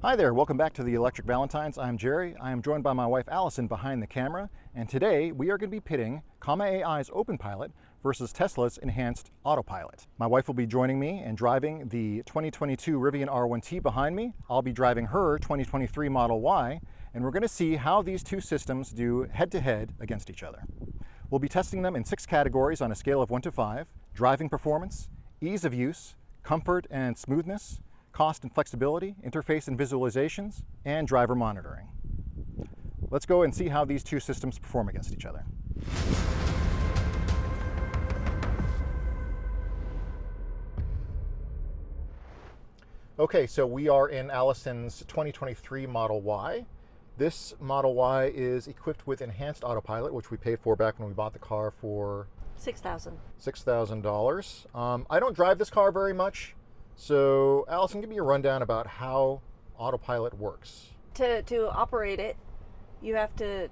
Hi there, welcome back to the Electric Valentines. I'm Jerry. I am joined by my wife Allison behind the camera, and today we are going to be pitting Comma.ai's Openpilot versus Tesla's enhanced Autopilot. My wife will be joining me and driving the 2022 Rivian R1T behind me. I'll be driving her 2023 Model Y, and we're going to see how these two systems do head-to-head against each other. We'll be testing them in 6 categories on a scale of 1 to 5: driving performance, ease of use, comfort and smoothness, cost and flexibility, interface and visualizations, and driver monitoring. Let's go and see how these two systems perform against each other. Okay, so we are in Allison's 2023 Model Y. This Model Y is equipped with enhanced Autopilot, which we paid for back when we bought the car for $6,000. I don't drive this car very much. So, Allison, give me a rundown about how Autopilot works. To operate it, you have to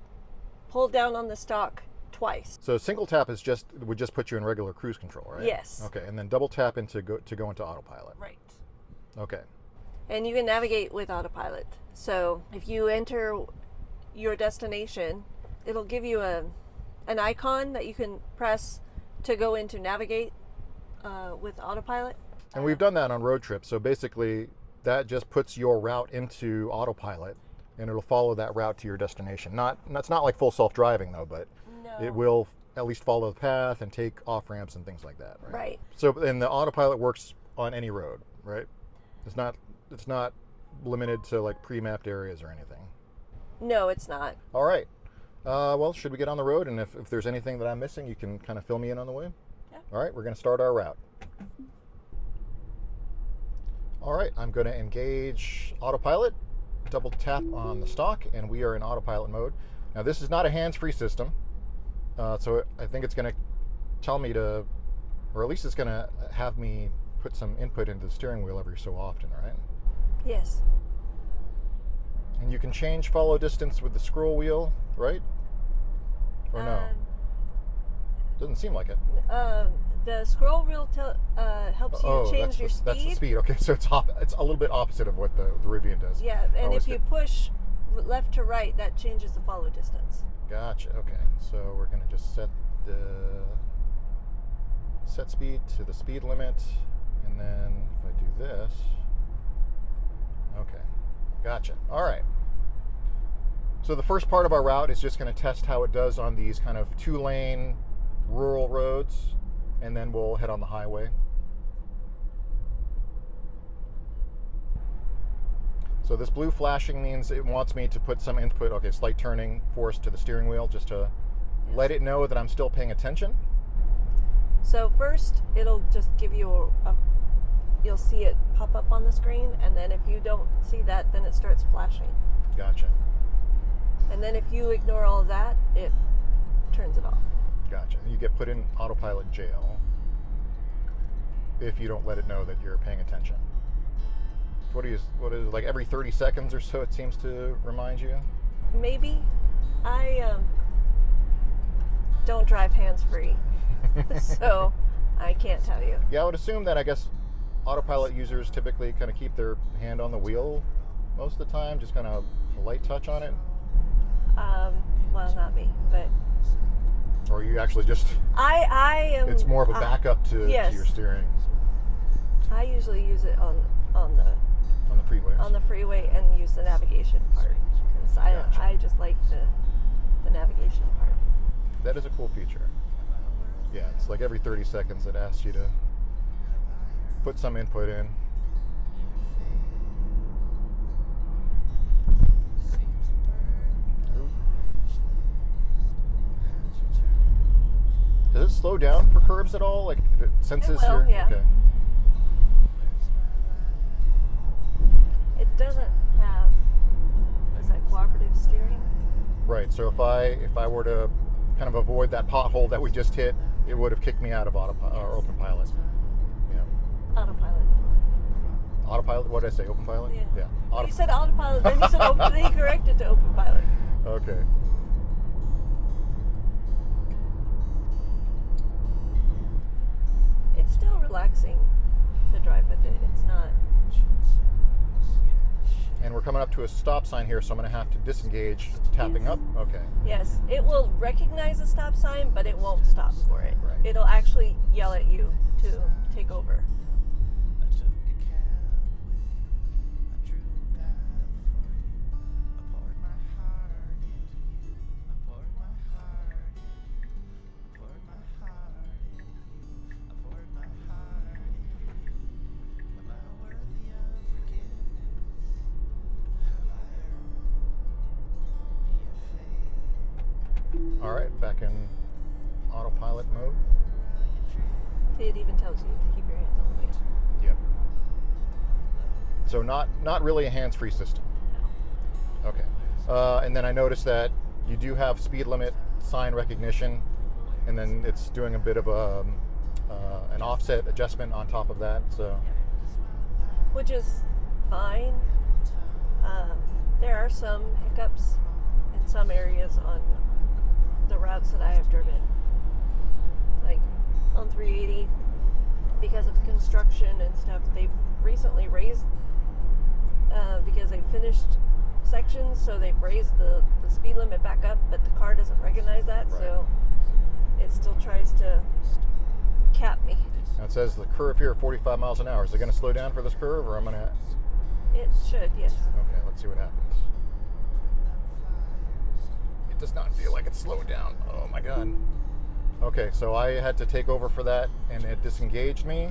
pull down on the stalk twice. So, single tap would just put you in regular cruise control, right? Yes. Okay, and then double tap to go into Autopilot. Right. Okay. And you can navigate with Autopilot. So, if you enter your destination, it'll give you an icon that you can press to go into navigate with Autopilot. And we've done that on road trips. So basically, that just puts your route into Autopilot, and it'll follow that route to your destination. It's not like full self-driving though, but it will at least follow the path and take off ramps and things like that. Right. Right. So, and the Autopilot works on any road, right? It's not limited to like pre-mapped areas or anything. No, it's not. All right. Well, should we get on the road? And if there's anything that I'm missing, you can kind of fill me in on the way. Yeah. All right. We're going to start our route. All right, I'm going to engage Autopilot, double tap on the stalk, and we are in Autopilot mode. Now, this is not a hands-free system, so I think it's going to tell me to, or at least it's going to have me put some input into the steering wheel every so often, right? Yes. And you can change follow distance with the scroll wheel, right? Or no? Doesn't seem like it. The scroll wheel helps you change your speed. That's the speed. Okay, so it's a little bit opposite of what the Rivian does. Yeah, and if you push left to right, that changes the follow distance. Gotcha. Okay, so we're going to just set speed to the speed limit, and then if I do this, okay, gotcha. All right. So the first part of our route is just going to test how it does on these kind of 2-lane rural roads, and then we'll head on the highway. So this blue flashing means it wants me to put some input, okay, slight turning force to the steering wheel, just to let it know that I'm still paying attention. So first, it'll just give you you'll see it pop up on the screen, and then if you don't see that, then it starts flashing. Gotcha. And then if you ignore all of that, it turns it off. Gotcha. You get put in Autopilot jail if you don't let it know that you're paying attention. What is like every 30 seconds or so it seems to remind you? Maybe. I don't drive hands-free, so I can't tell you. Yeah, I would assume that, I guess, Autopilot users typically kind of keep their hand on the wheel most of the time, just kind of a light touch on it. Well, not me, but... Or you actually just... I am... It's more of a backup to your steering. I usually use it on the freeway. On the freeway, and use the navigation part. Because Gotcha. I just like the navigation part. That is a cool feature. Yeah, it's like every 30 seconds it asks you to put some input in. Does it slow down for curbs at all? Like if it senses it will, your... Yeah. Okay. It doesn't have, is that cooperative steering? Right, so if I were to kind of avoid that pothole that we just hit, it would have kicked me out of Openpilot. Yeah. Autopilot. Autopilot? What did I say? Openpilot? Yeah. Yeah. You said Autopilot, then you said then you corrected to Openpilot. Okay. It's still relaxing to drive with it. It's not. And we're coming up to a stop sign here, so I'm going to have to disengage, tapping Yes. up. Okay. Yes, it will recognize a stop sign, but it won't stop for it. Right. It'll actually yell at you to take over. All right, back in autopilot mode. See, it even tells you to keep your hands on the wheel. Yep. So not really a hands-free system. No. Okay. And then I noticed that you do have speed limit sign recognition, and then it's doing a bit of an offset adjustment on top of that. So Which is fine. There are some hiccups in some areas on the routes that I have driven. Like on 380, because of construction and stuff, they've recently raised, because they finished sections, so they've raised the speed limit back up, but the car doesn't recognize that, Right. so it still tries to cap me. now it says the curve here, 45 miles an hour. Is it going to slow down for this curve, or I'm going to? It should, yes. Okay, let's see what happens. It does not feel like it's slowed down. Oh my god. Okay, so I had to take over for that, and it disengaged me.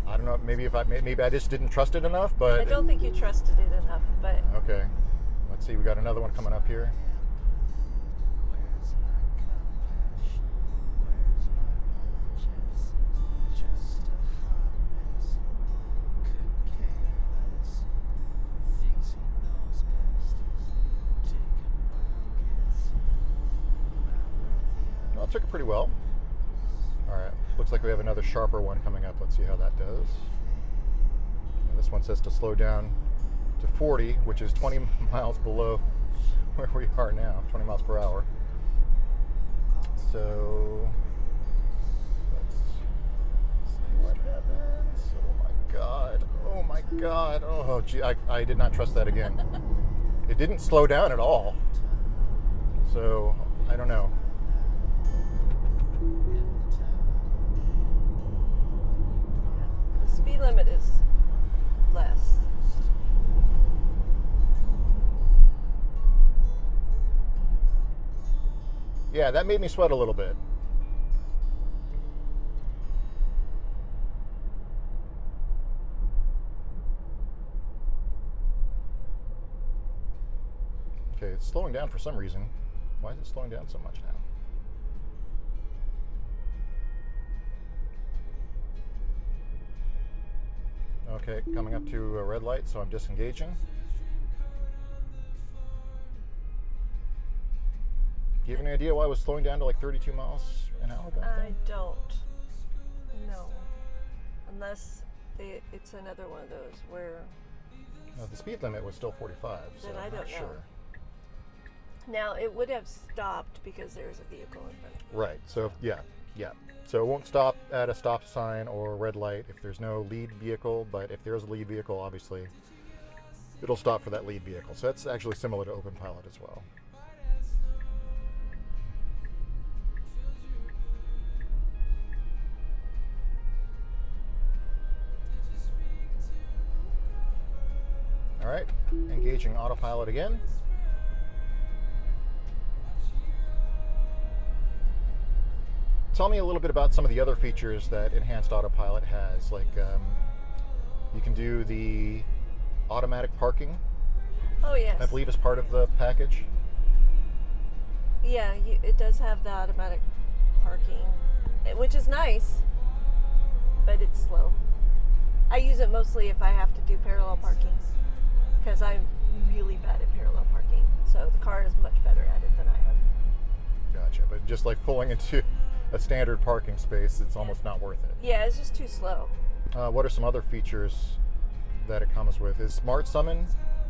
I don't know. Maybe I just didn't trust it enough, but I don't think you trusted it enough, but okay. Let's see. We got another one coming up here. Well, it took it pretty well. All right. Looks like we have another sharper one coming up. Let's see how that does. And this one says to slow down to 40, which is 20 miles below where we are now, 20 miles per hour. So let's see what happens. Oh my god. Oh my god. Oh gee, I did not trust that again. It didn't slow down at all. So I don't know. the speed limit is less. Yeah, that made me sweat a little bit. Okay, it's slowing down for some reason. Why is it slowing down so much now? Okay, coming up to a red light, so I'm disengaging. Do you have any idea why it was slowing down to like 32 miles an hour back I then? don't know. Unless it's another one of those where No, the speed limit was still 45, so Then I I'm not don't know. sure. now it would have stopped because there's a vehicle in front of me. Right, so yeah. So it won't stop at a stop sign or a red light if there's no lead vehicle, but if there's a lead vehicle, obviously, it'll stop for that lead vehicle. So that's actually similar to Openpilot as well. All right, engaging autopilot again. Tell me a little bit about some of the other features that enhanced autopilot has. Like you can do the automatic parking, Oh yes. I believe is part of the package. Yeah, it does have the automatic parking, which is nice, but it's slow. I use it mostly if I have to do parallel parking, because I'm really bad at parallel parking. So the car is much better at it than I am. Gotcha, but just like pulling into a standard parking space, it's almost not worth it. Yeah, it's just too slow. What are some other features that it comes with? Is Smart Summon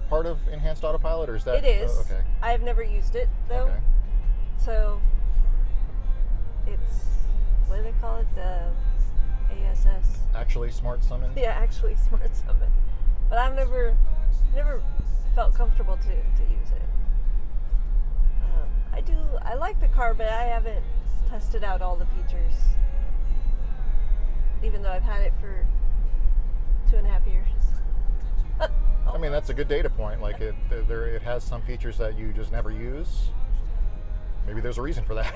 part of enhanced autopilot, or is that? It is. Oh, okay. I've never used it though. Okay. So it's, what do they call it? The ASS. Actually, Smart Summon. Yeah, actually, Smart Summon. but I've never felt comfortable to use it. I like the car, but I haven't tested out all the features, even though I've had it for 2.5 years. I mean, that's a good data point. Like it has some features that you just never use. Maybe there's a reason for that.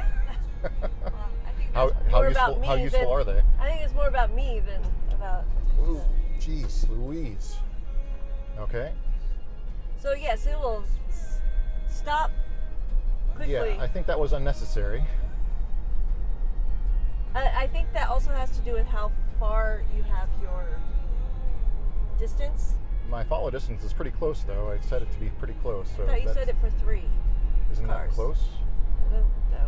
Well, I think that's more about me how useful are they? I think it's more about me than about. Ooh, jeez, Louise. Okay. So yes, it will stop quickly. Yeah, I think that was unnecessary. I think that also has to do with how far you have your distance. My follow distance is pretty close, though. I set it to be pretty close. So I thought you said it for 3. Isn't cars. that close? I don't know.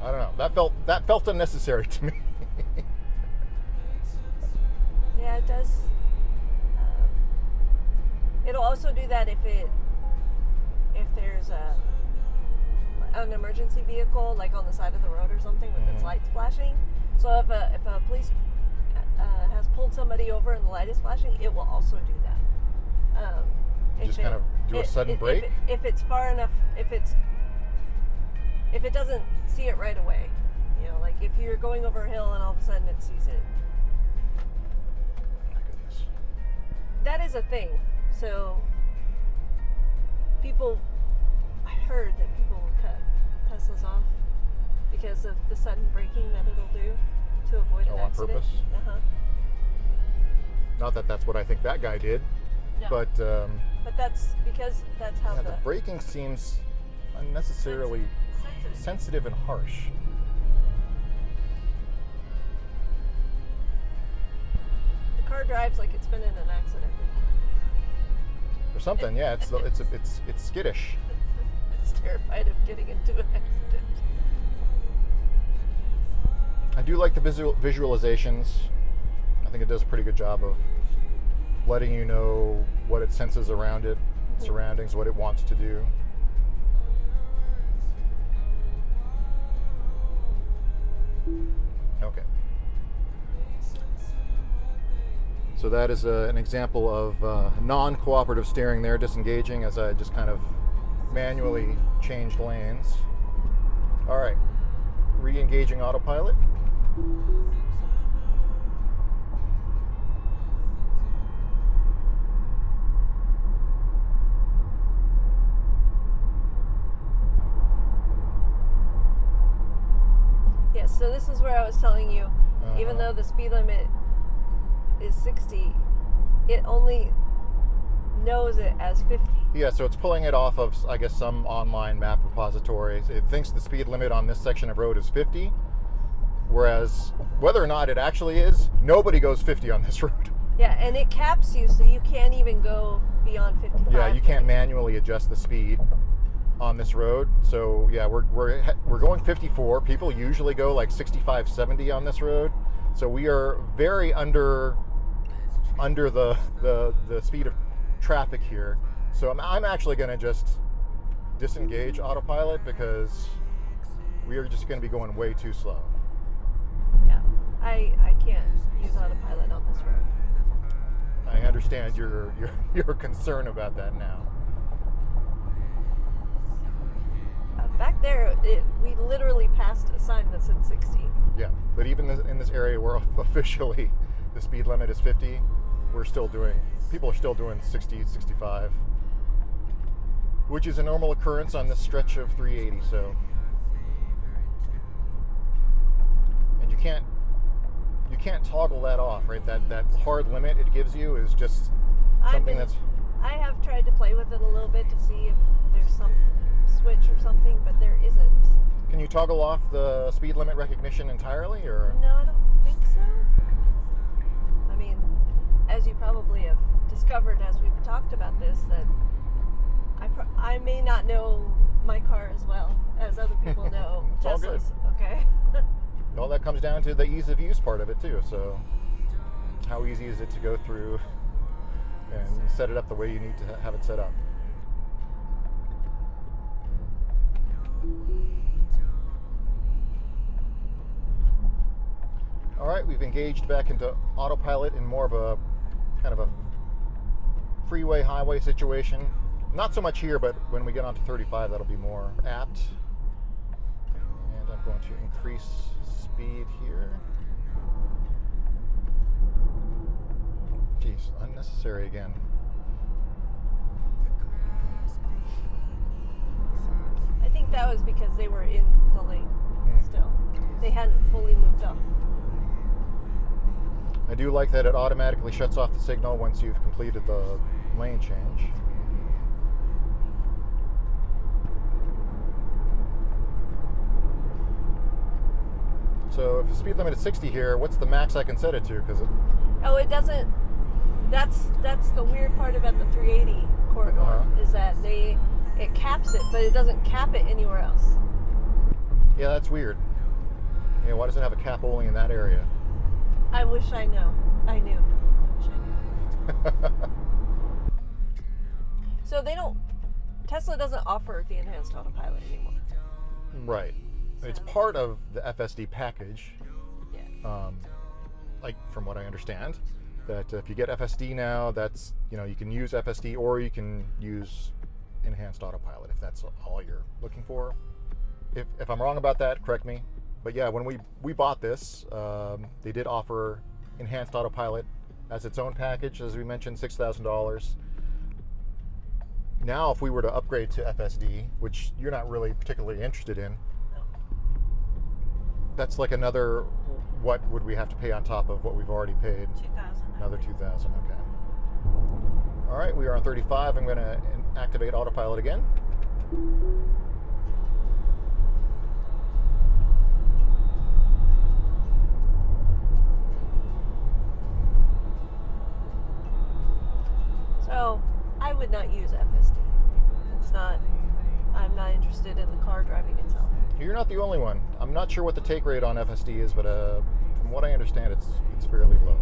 I don't know. That felt unnecessary to me. Yeah, it does. It'll also do that if there's an emergency vehicle, like on the side of the road or something, with its lights flashing. So if a police has pulled somebody over and the light is flashing, it will also do that. Just kind of do a sudden brake? If it's far enough, if it doesn't see it right away, like if you're going over a hill and all of a sudden it sees it. My goodness. That is a thing. So I heard that people will cut Teslas off because of the sudden braking that it'll do to avoid an accident. On purpose? Uh-huh. Not that that's what I think that guy did, No. but that's because that's how the braking seems unnecessarily sensitive and harsh. The car drives like it's been in an accident Or something, yeah. It's skittish. It's terrified of getting into an accident. I do like the visualizations. I think it does a pretty good job of letting you know what it senses around it, its surroundings, what it wants to do. Okay. So that is an example of non-cooperative steering there, disengaging as I just kind of manually changed lanes. All right, re-engaging autopilot. Yes, so this is where I was telling you, even though the speed limit is 60, it only knows it as 50. Yeah, so it's pulling it off of, I guess, some online map repository. It thinks the speed limit on this section of road is 50, whereas whether or not it actually is, nobody goes 50 on this road. Yeah, and it caps you, so you can't even go beyond 55. Yeah, you can't manually adjust the speed on this road. So yeah, we're going 54. People usually go like 65, 70 on this road. So we are very under the speed of traffic here. So I'm actually going to just disengage autopilot because we are just going to be going way too slow. Yeah, I can't use autopilot on this road. I understand your concern about that now. Back there, we literally passed a sign that said 60. Yeah, but even in this area where officially the speed limit is 50, people are still doing 60, 65, which is a normal occurrence on this stretch of 380. So, and you can't toggle that off, right? That hard limit it gives you is just something I have tried to play with it a little bit to see if there's some switch or something, but there isn't. Can you toggle off the speed limit recognition entirely, or? No, I don't think so. I mean, as you probably have discovered as we've talked about this, that I may not know my car as well as other people know It's all good. Teslas. Okay. Well, that comes down to the ease of use part of it too. So, how easy is it to go through and set it up the way you need to have it set up? All right, we've engaged back into autopilot in more of a kind of a freeway highway situation. Not so much here, but when we get onto 35, that'll be more apt. And I'm going to increase speed here. Geez, unnecessary again. I think that was because they were in the lane still. They hadn't fully moved up. I do like that it automatically shuts off the signal once you've completed the lane change. So if the speed limit is 60 here, what's the max I can set it to? Because Oh, it doesn't. That's the weird part about the 380 corridor is that it caps it, but it doesn't cap it anywhere else. yeah, that's weird. Yeah, why does it have a cap only in that area? I wish I knew. I wish I knew. So Tesla doesn't offer the enhanced autopilot anymore. Right. It's part of the FSD package. Yeah. Like from what I understand, that if you get FSD now, that's, you can use FSD or you can use enhanced autopilot if that's all you're looking for. If I'm wrong about that, correct me. But yeah, when we bought this, they did offer enhanced autopilot as its own package, as we mentioned, $6,000. Now, if we were to upgrade to FSD, which you're not really particularly interested in, that's like another, what would we have to pay on top of what we've already paid? 2,000. Another 2,000, okay. All right, we are on 35. I'm going to activate autopilot again. So I would not use FSD. I'm not interested in the car driving itself. You're not the only one. I'm not sure what the take rate on FSD is, but from what I understand, it's fairly low.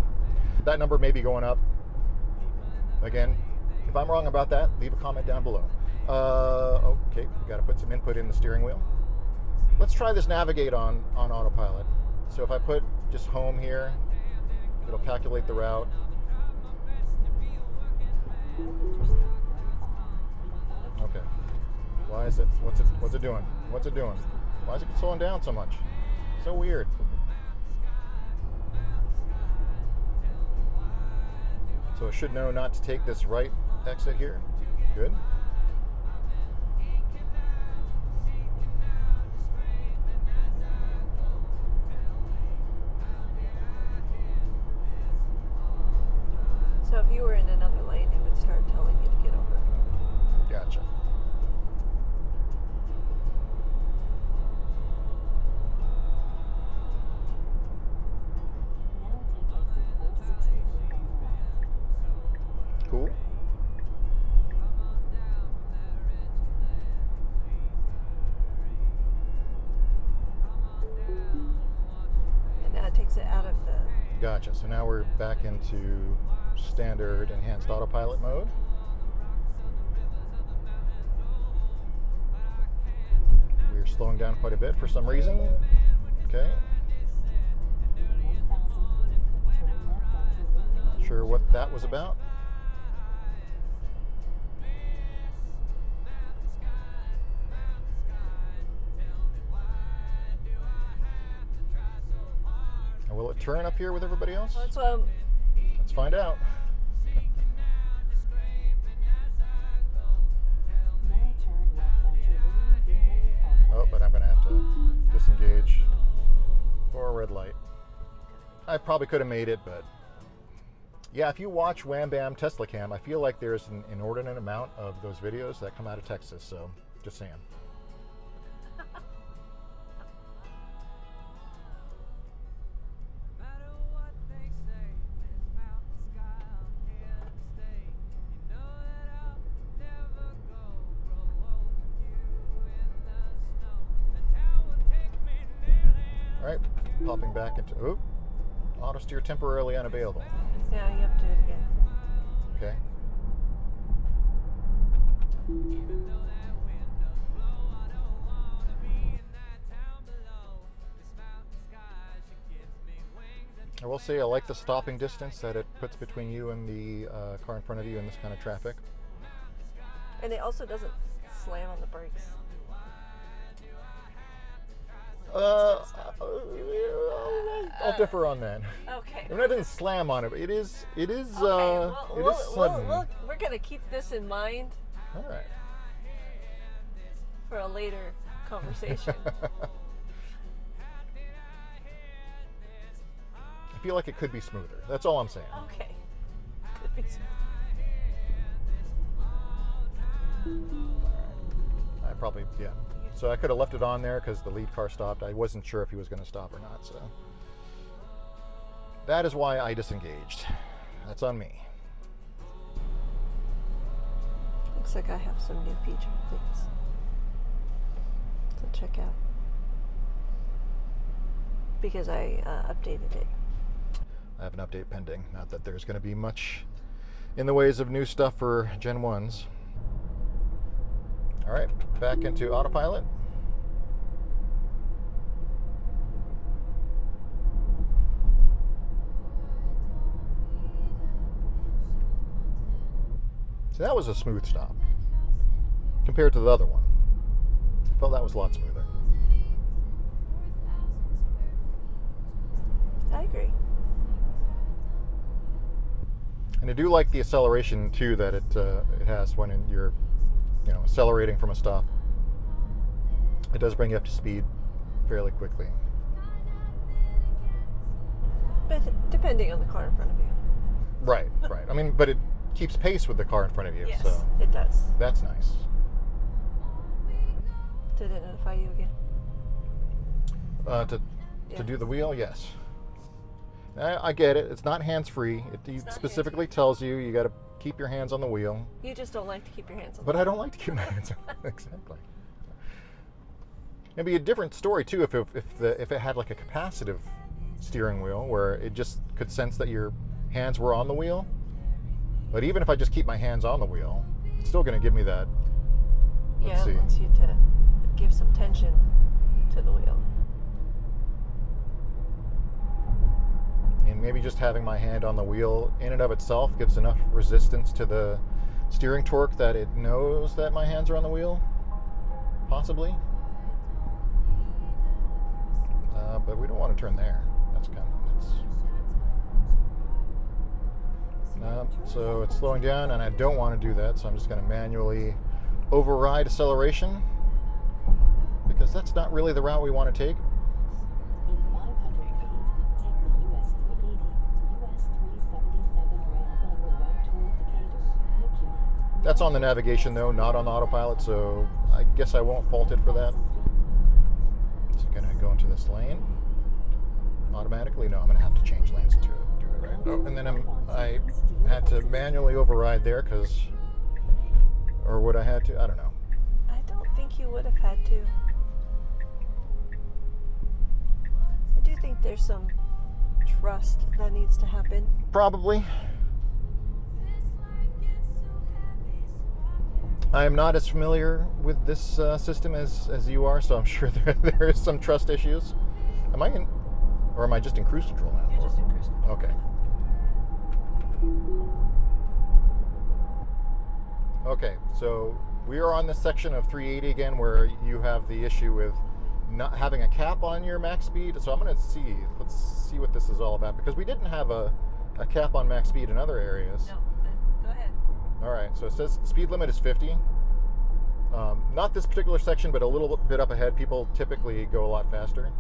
That number may be going up. Again, if I'm wrong about that, leave a comment down below. Okay, we got to put some input in the steering wheel. Let's try this navigate on autopilot. So if I put just home here, it'll calculate the route. Okay. Why is it? What's it doing? What's it doing? Why is it slowing down so much? So weird. So it should know not to take this right exit here. Good. So if you were in another lane, it would start telling you to get over. Gotcha. Cool. And now it takes it out of the... Gotcha. So now we're back into standard enhanced autopilot mode. We're slowing down quite a bit for some reason. Okay. Not sure what that was about. Will it turn up here with everybody else? Well, that's what Let's find out. Oh, but I'm going to have to disengage for a red light. I probably could have made it, but yeah, if you watch Wham Bam Tesla Cam, I feel like there's an inordinate amount of those videos that come out of Texas, so just saying. All right, popping back into, auto steer temporarily unavailable. Yeah, you have to do it again. Okay. I will say I like the stopping distance that it puts between you and the car in front of you in this kind of traffic. And it also doesn't slam on the brakes. I'll differ on that. Okay. I mean, I didn't slam on it, but it is Okay, sudden. we're gonna keep this in mind All right. for a later conversation. I feel like it could be smoother. That's all I'm saying. Okay. Could be smooth. I probably, yeah. So I could have left it on there because the lead car stopped. I wasn't sure if he was going to stop or not. So that is why I disengaged. That's on me. Looks like I have some new feature things to check out because I updated it. I have an update pending. Not that there's going to be much in the ways of new stuff for Gen 1s. All right, back into Autopilot. So that was a smooth stop compared to the other one. I felt that was a lot smoother. I agree. And I do like the acceleration too that it has when you're accelerating from a stop. It does bring you up to speed fairly quickly. But depending on the car in front of you. Right. I mean, but it keeps pace with the car in front of you. Yes, So it does. that's nice. Did it notify you again? To do the wheel, yes. I get it. It's not hands-free. It not specifically tells you got to keep your hands on the wheel. You just don't like to keep your hands on But I don't like to keep my hands on. Exactly. It'd be a different story too if it had like a capacitive steering wheel where it just could sense that your hands were on the wheel. But even if I just keep my hands on the wheel, it's still going to give me that. Yeah, see. it wants you to give some tension to the wheel. And maybe just having my hand on the wheel in and of itself gives enough resistance to the steering torque that it knows that my hands are on the wheel. Possibly. But we don't want to turn there. That's kind of so it's slowing down, and I don't want to do that, so I'm just going to manually override acceleration because that's not really the route we want to take. In 500 feet, take the US 380, US 377 rail over right toward Decatur, Nicular. That's on the navigation though, not on the autopilot, so I guess I won't fault it for that. So I'm going to go into this lane automatically. No, I'm going to have to change lanes to do it right. Oh, and then I had to manually override there or would I had to? I don't know. I don't think you would have had to. I do think there's some trust that needs to happen. Probably. I am not as familiar with this system as you are, so I'm sure there is some trust issues. Am I in, or am I just in cruise control now? You're just in cruise control. Okay. Okay, so we are on this section of 380 again where you have the issue with not having a cap on your max speed. So I'm going to see, let's see what this is all about, because we didn't have a cap on max speed in other areas. No, go ahead. All right, so it says the speed limit is 50. Not this particular section, but a little bit up ahead, people typically go a lot faster.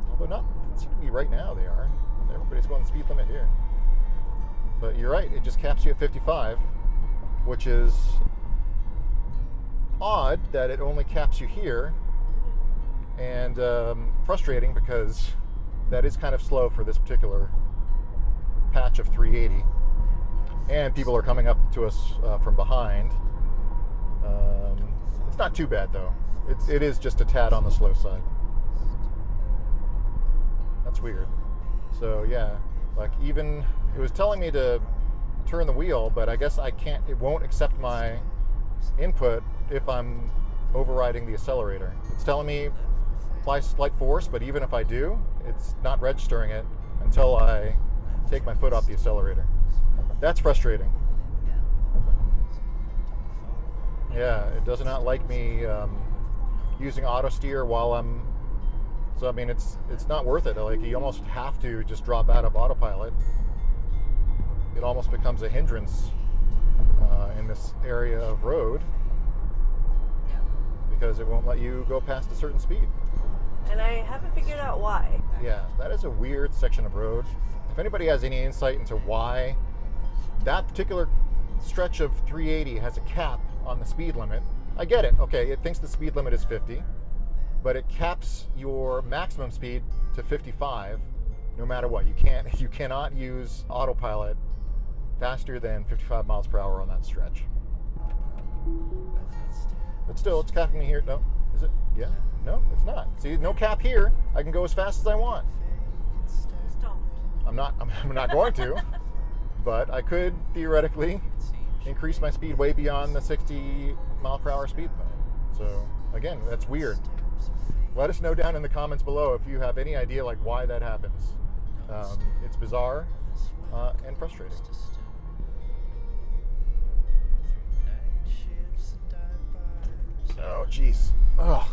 Although not, it seems to be right now they are. Everybody's going the speed limit here. But you're right, it just caps you at 55, which is odd that it only caps you here, and frustrating because that is kind of slow for this particular patch of 380. And people are coming up to us from behind. It's not too bad though. It is just a tad on the slow side. That's weird. So yeah, like even it was telling me to turn the wheel, but I guess I can't. It won't accept my input if I'm overriding the accelerator. It's telling me apply slight force, but even if I do, it's not registering it until I take my foot off the accelerator. That's frustrating. Yeah, it does not like me using auto steer while I'm. So I mean, it's not worth it. Like, you almost have to just drop out of autopilot. It almost becomes a hindrance in this area of road because it won't let you go past a certain speed. And I haven't figured out why. Yeah, that is a weird section of road. If anybody has any insight into why that particular stretch of 380 has a cap on the speed limit, I get it. Okay, it thinks the speed limit is 50, but it caps your maximum speed to 55 no matter what. You cannot use autopilot faster than 55 miles per hour on that stretch. But still, it's capping me here. No, is it? Yeah. No, it's not. See, no cap here. I can go as fast as I want. Just don't. I'm not going to, but I could theoretically increase my speed way beyond the 60 mile per hour speed limit. So again, that's weird. Let us know down in the comments below if you have any idea like why that happens. It's bizarre and frustrating. Oh, jeez. Oh,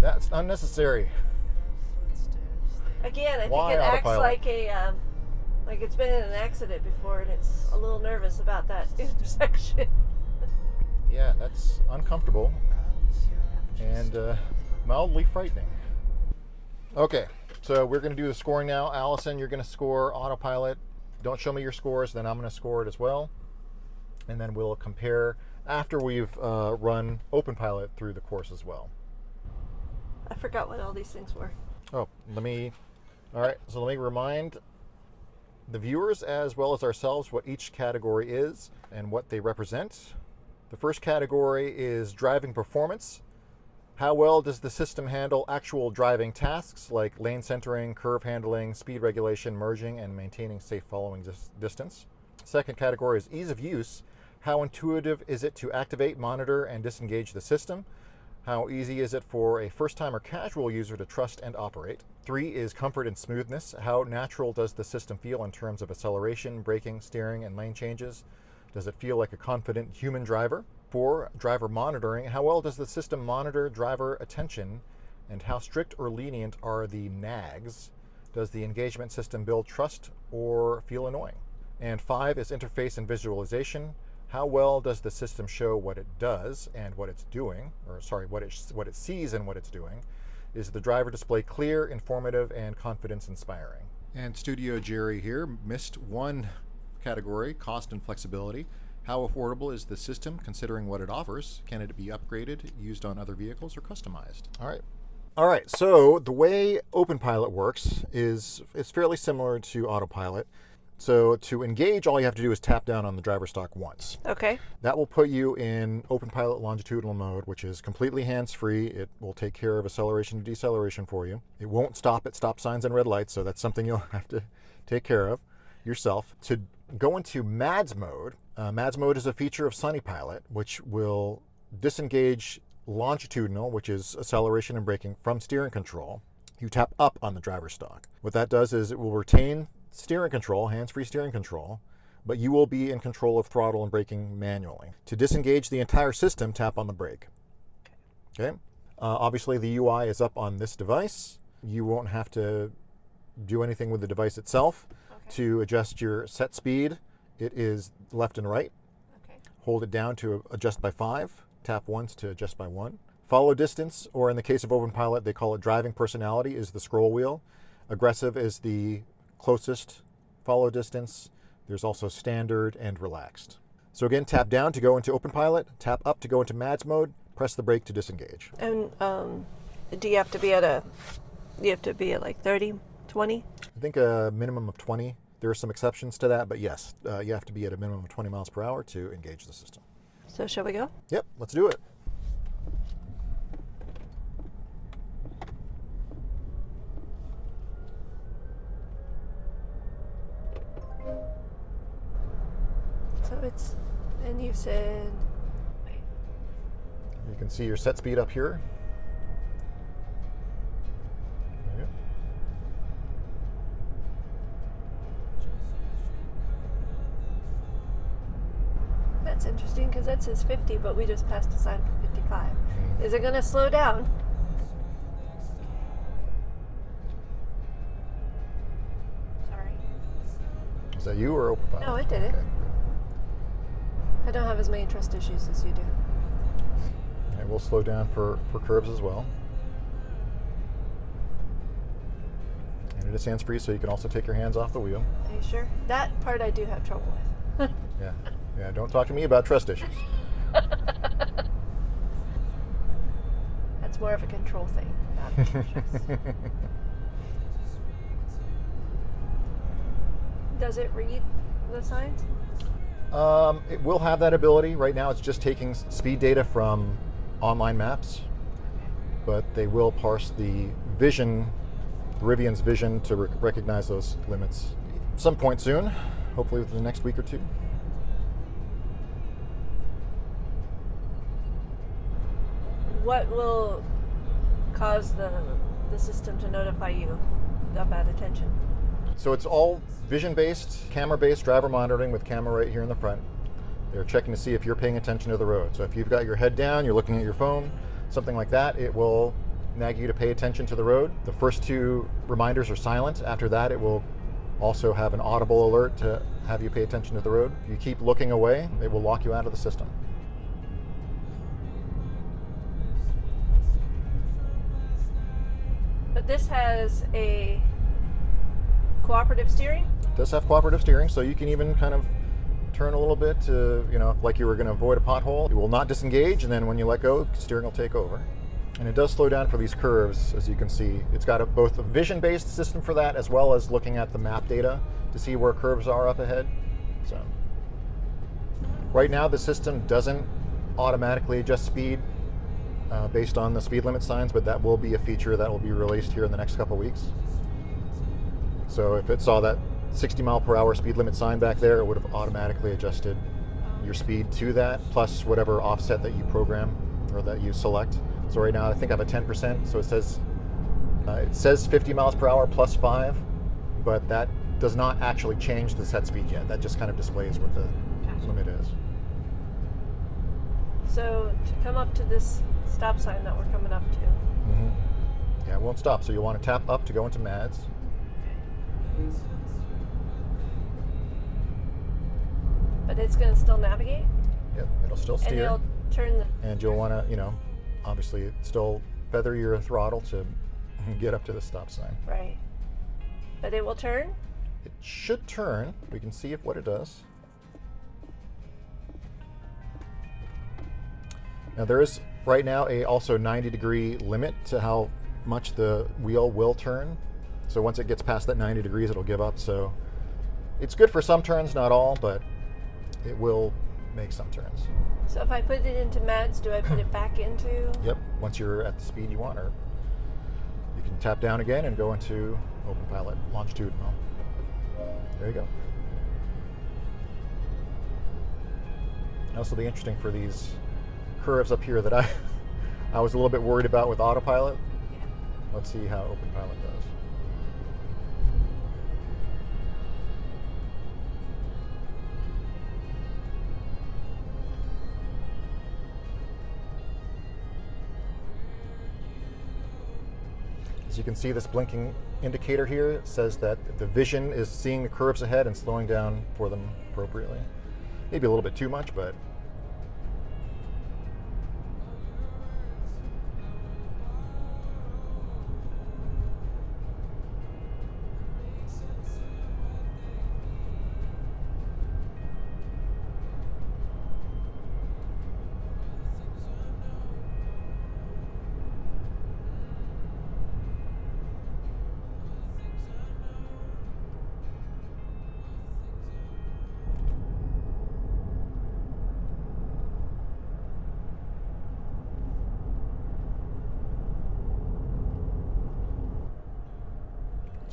that's unnecessary. Again, I Why think it acts autopilot? like it's been in an accident before, and it's a little nervous about that intersection. Yeah, that's uncomfortable and mildly frightening. Okay, so we're going to do the scoring now. Allison, you're going to score autopilot. Don't show me your scores, then I'm going to score it as well. And then we'll compare after we've run Openpilot through the course as well. I forgot what all these things were. Oh, all right, so let me remind the viewers as well as ourselves what each category is and what they represent. The first category is driving performance. How well does the system handle actual driving tasks like lane centering, curve handling, speed regulation, merging, and maintaining safe following distance? Second category is ease of use. How intuitive is it to activate, monitor, and disengage the system? How easy is it for a first-time or casual user to trust and operate? 3 is comfort and smoothness. How natural does the system feel in terms of acceleration, braking, steering, and lane changes? Does it feel like a confident human driver? 4, driver monitoring. How well does the system monitor driver attention, and how strict or lenient are the nags? Does the engagement system build trust or feel annoying? And 5 is interface and visualization. How well does the system show what it does and what it's doing, or sorry, what it sees and what it's doing? Is the driver display clear, informative, and confidence inspiring? And Studio Jerry here missed one category, cost and flexibility. How affordable is the system considering what it offers? Can it be upgraded, used on other vehicles, or customized? All right, so the way Openpilot works is it's fairly similar to Autopilot. So to engage, all you have to do is tap down on the driver stalk once. Okay. That will put you in Openpilot longitudinal mode, which is completely hands-free. It will take care of acceleration and deceleration for you. It won't stop at stop signs and red lights, so that's something you'll have to take care of yourself. To go into MADS mode is a feature of Sunnypilot, which will disengage longitudinal, which is acceleration and braking, from steering control. You tap up on the driver stalk. What that does is it will retain steering control, hands-free steering control, but you will be in control of throttle and braking manually. To disengage the entire system, tap on the brake. Okay. Obviously, the UI is up on this device. You won't have to do anything with the device itself. Okay. To adjust your set speed, it is left and right. Okay. Hold it down to adjust by 5. Tap once to adjust by 1. Follow distance, or in the case of Openpilot, they call it driving personality, is the scroll wheel. Aggressive is the closest follow distance. There's also standard and relaxed. So again, tap down to go into Openpilot, tap up to go into MADS mode, press the brake to disengage. And do you have to be at like 30, 20? I think a minimum of 20. There are some exceptions to that, but yes, you have to be at a minimum of 20 miles per hour to engage the system. So shall we go? Yep, let's do it. So it's, and you said, wait. You can see your set speed up here. There you That's interesting because that says 50, but we just passed a sign for 55. Is it going to slow down? Sorry. Is that you or Openpilot? No, it did it. Okay. I don't have as many trust issues as you do. And we'll slow down for curves as well. And it is hands-free, so you can also take your hands off the wheel. Are you sure? That part I do have trouble with. Yeah. Yeah, don't talk to me about trust issues. That's more of a control thing. Not trust. Does it read the signs? It will have that ability. Right now it's just taking speed data from online maps, but they will parse the vision, Rivian's vision, to recognize those limits some point soon, hopefully within the next week or two. What will cause the system to notify you of bad attention? So it's all vision-based, camera-based driver monitoring with camera right here in the front. They're checking to see if you're paying attention to the road. So if you've got your head down, you're looking at your phone, something like that, it will nag you to pay attention to the road. The first two reminders are silent. After that, it will also have an audible alert to have you pay attention to the road. If you keep looking away, it will lock you out of the system. But this has a cooperative steering? It does have cooperative steering, so you can even kind of turn a little bit to, like you were going to avoid a pothole. You will not disengage, and then when you let go, steering will take over. And it does slow down for these curves, as you can see. It's got both a vision-based system for that, as well as looking at the map data to see where curves are up ahead. So, right now the system doesn't automatically adjust speed based on the speed limit signs, but that will be a feature that will be released here in the next couple weeks. So if it saw that 60 mile per hour speed limit sign back there, it would have automatically adjusted your speed to that, plus whatever offset that you program or that you select. So right now I think I have a 10%, so it says 50 miles per hour plus 5, but that does not actually change the set speed yet. That just kind of displays what the limit is. So to come up to this stop sign that we're coming up to. Mm-hmm. Yeah, it won't stop, so you want to tap up to go into MADS. But it's going to still navigate? Yep, it'll still And steer. it'll turn the... And you'll want to, obviously still feather your throttle to get up to the stop sign. Right. But it will turn? It should turn. We can see what it does. Now there is right now a also 90-degree limit to how much the wheel will turn. So once it gets past that 90 degrees, it'll give up. So it's good for some turns, not all, but it will make some turns. So if I put it into MADS, do I put it back into... Yep, once you're at the speed you want, or you can tap down again and go into Openpilot, longitudinal. There you go. This will be interesting for these curves up here that I was a little bit worried about with Autopilot. Yeah. Let's see how Openpilot does. As you can see, this blinking indicator here says that the vision is seeing the curves ahead and slowing down for them appropriately. Maybe a little bit too much, but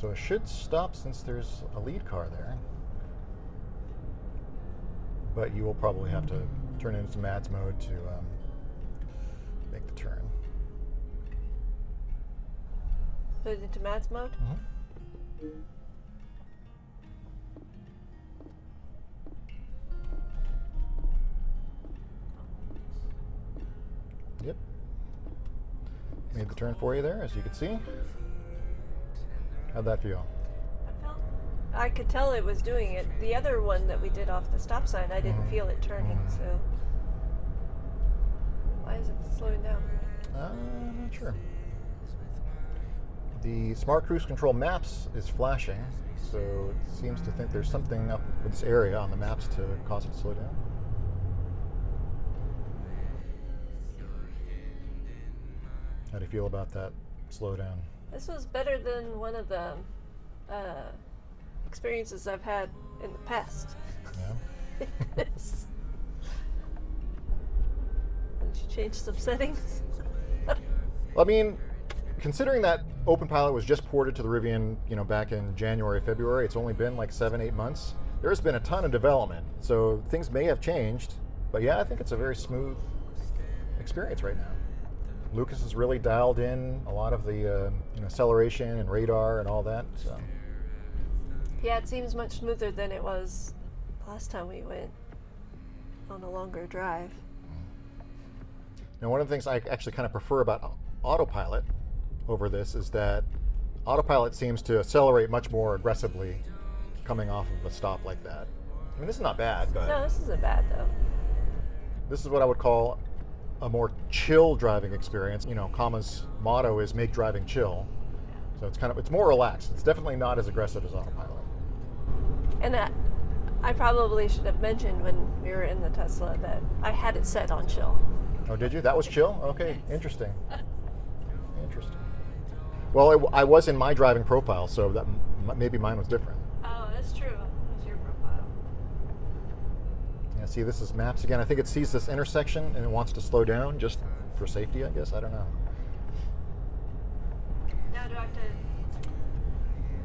so it should stop since there's a lead car there. But you will probably have to turn it into MADS mode to make the turn. Put it into MADS mode? Mm-hmm. Made the turn for you there, as you can see. How'd that feel? I could tell it was doing it. The other one that we did off the stop sign, I didn't feel it turning, so. Why is it slowing down? I'm not sure. The Smart Cruise Control Maps is flashing, so it seems to think there's something up with this area on the maps to cause it to slow down. How do you feel about that slowdown? This was better than one of the experiences I've had in the past. Yeah. Yes. Did you change some settings? I mean, considering that Openpilot was just ported to the Rivian, back in January, February, it's only been like 7-8 months. There's been a ton of development, so things may have changed. But yeah, I think it's a very smooth experience right now. Lucas has really dialed in a lot of the acceleration and radar and all that. So. Yeah, it seems much smoother than it was last time we went on a longer drive. Now, one of the things I actually kind of prefer about Autopilot over this is that Autopilot seems to accelerate much more aggressively coming off of a stop like that. I mean, this is not bad, but No, this isn't bad though. this is what I would call a more chill driving experience. Comma's motto is make driving chill. So it's more relaxed. It's definitely not as aggressive as Autopilot. And I probably should have mentioned when we were in the Tesla that I had it set on chill. Oh, did you? That was chill? Okay, interesting. Interesting. Well, I was in my driving profile, so that maybe mine was different. Oh, that's true. It was your profile. Yeah, see, this is maps again. I think it sees this intersection and it wants to slow down just for safety, I guess. I don't know. Now do I have to...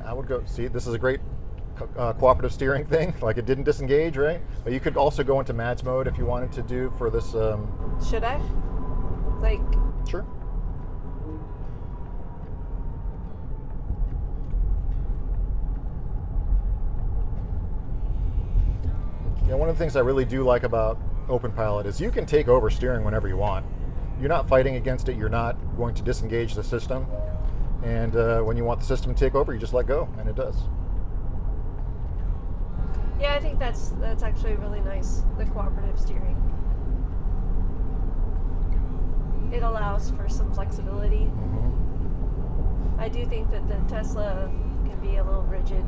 I would go, see, this is a great cooperative steering thing. Like, it didn't disengage, right? But you could also go into MADS mode if you wanted to do for this. Should I? Like... Sure. One of the things I really do like about Openpilot is you can take over steering whenever you want. You're not fighting against it. You're not going to disengage the system. And when you want the system to take over, you just let go, and it does. Yeah, I think that's actually really nice, the cooperative steering. It allows for some flexibility. Mm-hmm. I do think that the Tesla can be a little rigid.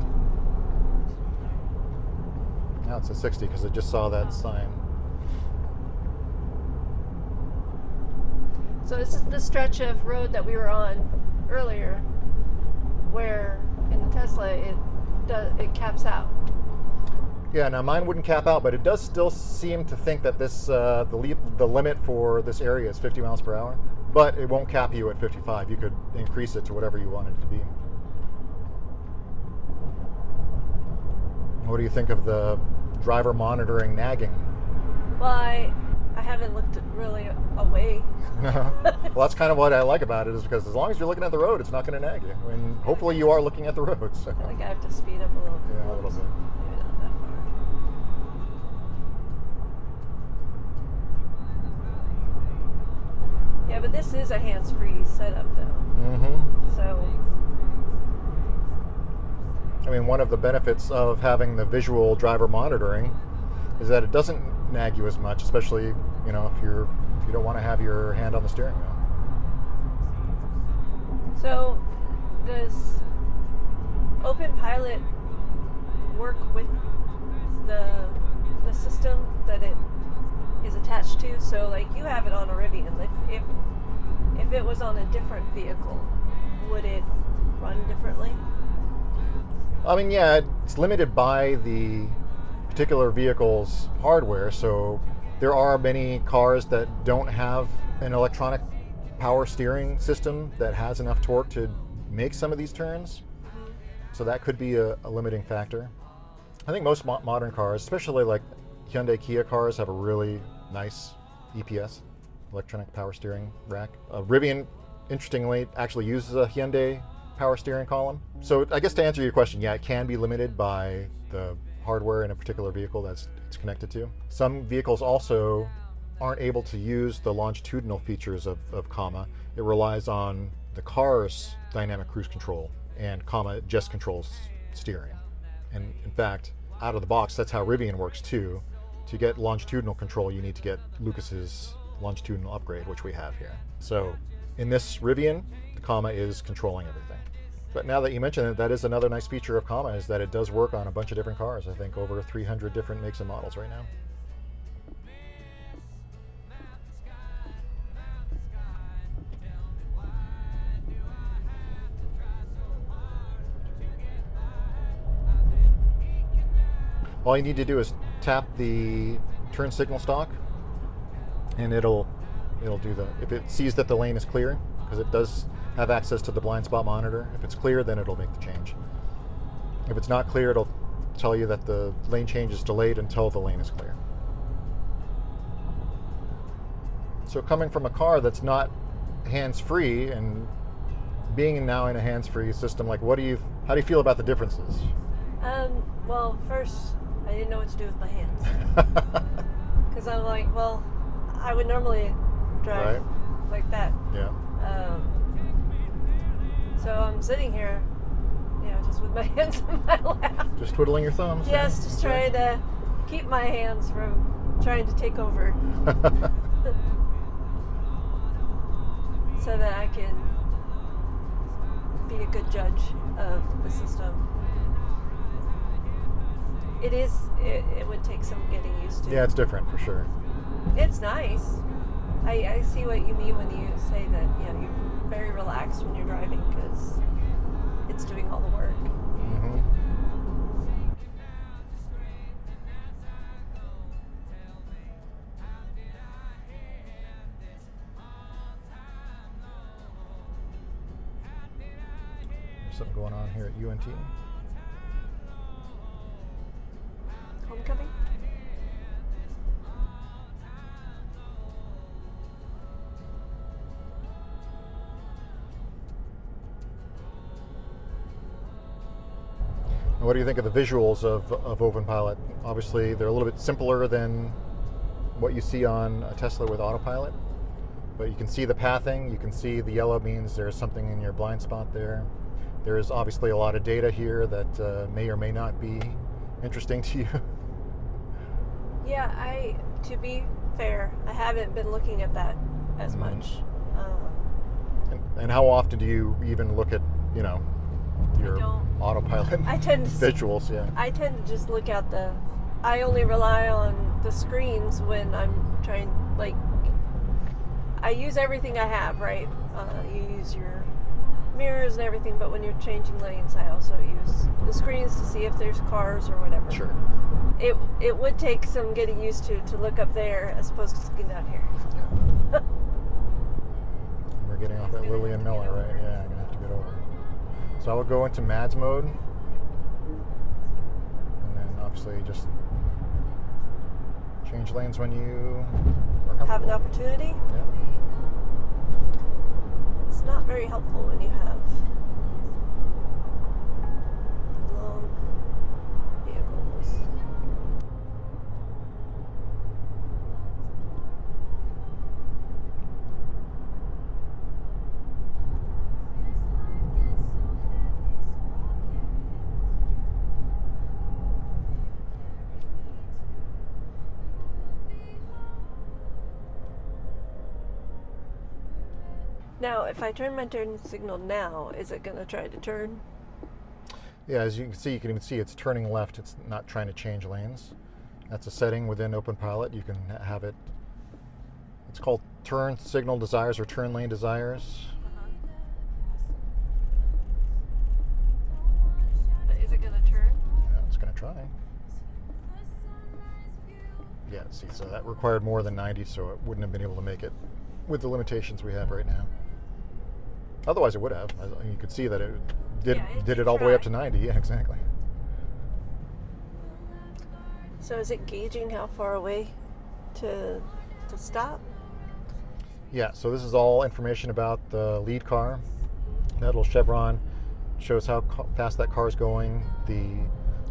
Now it's a 60 because I just saw that sign. So this is the stretch of road that we were on earlier, where in the Tesla it caps out. Yeah, now mine wouldn't cap out, but it does still seem to think that this the limit for this area is 50 miles per hour, but it won't cap you at 55. You could increase it to whatever you want it to be. What do you think of the driver monitoring nagging? Well, I haven't looked really away. Well, that's kind of what I like about it, is because as long as you're looking at the road, it's not going to nag you. And hopefully you are looking at the road. So. I think I have to speed up a little bit. Yeah, a little bit. Maybe not that far. Yeah, but this is a hands-free setup, though. Mm-hmm. So, I mean, one of the benefits of having the visual driver monitoring is that it doesn't nag you as much, especially, if you don't want to have your hand on the steering wheel. so does Openpilot work with the system that it is attached to? So, like, you have it on a Rivian. If it was on a different vehicle, would it run differently? I mean, yeah, it's limited by the particular vehicle's hardware. So there are many cars that don't have an electronic power steering system that has enough torque to make some of these turns. So that could be a limiting factor. I think most modern cars, especially like Hyundai Kia cars, have a really nice EPS, electronic power steering rack. Rivian, interestingly, actually uses a Hyundai power steering column. So I guess to answer your question, yeah, it can be limited by the hardware in a particular vehicle that's it's connected to. Some vehicles also aren't able to use the longitudinal features of Comma, it relies on the car's dynamic cruise control, and Comma just controls steering. And in fact, out of the box, that's how Rivian works too. To get longitudinal control, you need to get Lucas's longitudinal upgrade, which we have here. So in this Rivian, the Comma is controlling everything. But now that you mention it, that is another nice feature of Comma, is that it does work on a bunch of different cars. I think over 300 different makes and models right now. All you need to do is tap the turn signal stalk, and it'll do the, if it sees that the lane is clear, because it does have access to the blind spot monitor. If it's clear, then it'll make the change. If it's not clear, it'll tell you that the lane change is delayed until the lane is clear. So coming from a car that's not hands-free and being now in a hands-free system, like how do you feel about the differences? Well, first, I didn't know what to do with my hands. Because I'm like, well, I would normally drive like that. Yeah. So I'm sitting here, just with my hands in my lap. Just twiddling your thumbs. Yes, just trying to keep my hands from trying to take over. So that I can be a good judge of the system. It would take some getting used to. Yeah, it's different for sure. It's nice. I see what you mean when you say that, you're very relaxed when you're driving because it's doing all the work. Mm-hmm. There's something going on here at UNT. Homecoming? What do you think of the visuals of Openpilot? Obviously, they're a little bit simpler than what you see on a Tesla with Autopilot, but you can see the pathing. You can see the yellow means there's something in your blind spot there. There is obviously a lot of data here that may or may not be interesting to you. Yeah, to be fair, I haven't been looking at that as much. And how often do you even look at, your Autopilot visuals? Yeah. I tend to just look at I only rely on the screens when I'm trying, I use everything I have, right? You use your mirrors and everything, but when you're changing lanes, I also use the screens to see if there's cars or whatever. Sure. It would take some getting used to look up there as opposed to looking down here. Yeah. We're getting off at Lillian Miller, right? Yeah, I'm gonna have to get over. So I would go into MADS mode, and then obviously just change lanes when you are comfortable. Have an opportunity? Yeah. It's not very helpful when you have long vehicles. Now, if I turn my turn signal now, is it going to try to turn? Yeah, as you can even see it's turning left. It's not trying to change lanes. That's a setting within Openpilot. You can have it. It's called turn signal desires or turn lane desires. Is it going to turn? Yeah, it's going to try. Yeah, see, so that required more than 90, so it wouldn't have been able to make it with the limitations we have right now. Otherwise, it would have. You could see that it did it all the way up to 90. Yeah, exactly. So is it gauging how far away to stop? Yeah, so this is all information about the lead car. That little chevron shows how fast that car is going, the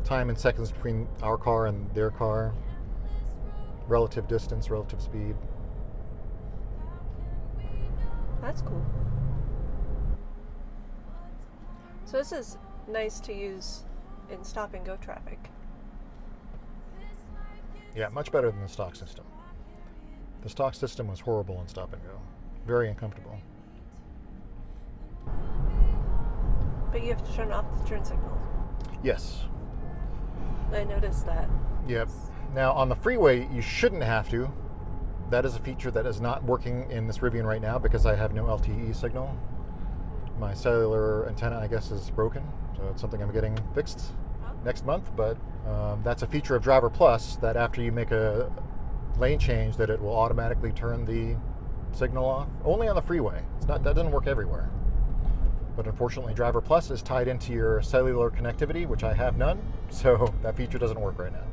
time in seconds between our car and their car, relative distance, relative speed. That's cool. So this is nice to use in stop and go traffic. Yeah, much better than the stock system. The stock system was horrible in stop and go. Very uncomfortable. But you have to turn off the turn signals. Yes. I noticed that. Yep. Now on the freeway, you shouldn't have to. That is a feature that is not working in this Rivian right now because I have no LTE signal. My cellular antenna, I guess, is broken, so it's something I'm getting fixed next month. But that's a feature of Driver Plus, that after you make a lane change, that it will automatically turn the signal off. Only on the freeway. That doesn't work everywhere. But unfortunately, Driver Plus is tied into your cellular connectivity, which I have none, so that feature doesn't work right now.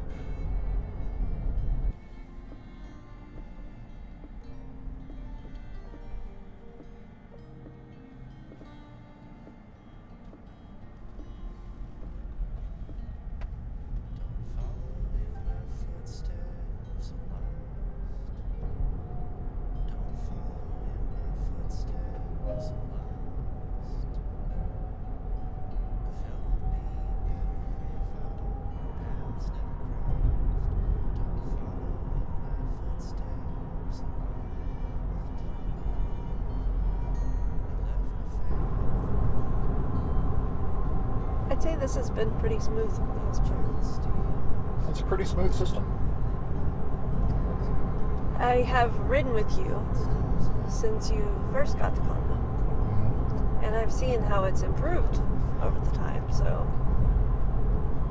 I'd say this has been pretty smooth for the most part. It's a pretty smooth system. I have ridden with you since you first got the Comma, and I've seen how it's improved over the time, so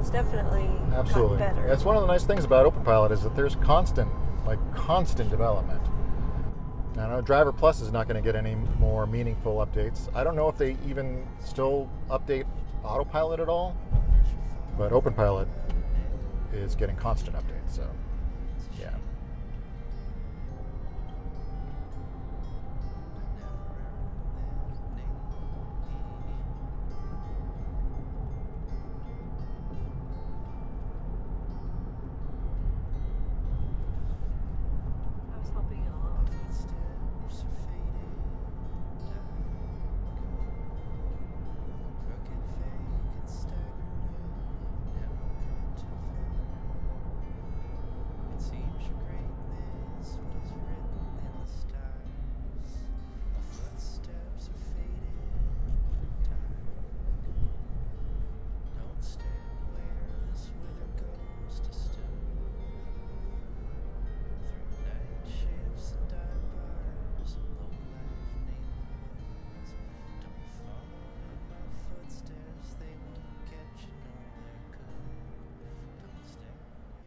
it's definitely Absolutely. gotten better. That's one of the nice things about Openpilot, is that there's constant development. Now, I know Driver Plus is not going to get any more meaningful updates. I don't know if they even still update Autopilot at all, but Openpilot is getting constant updates, so yeah. I was helping you along.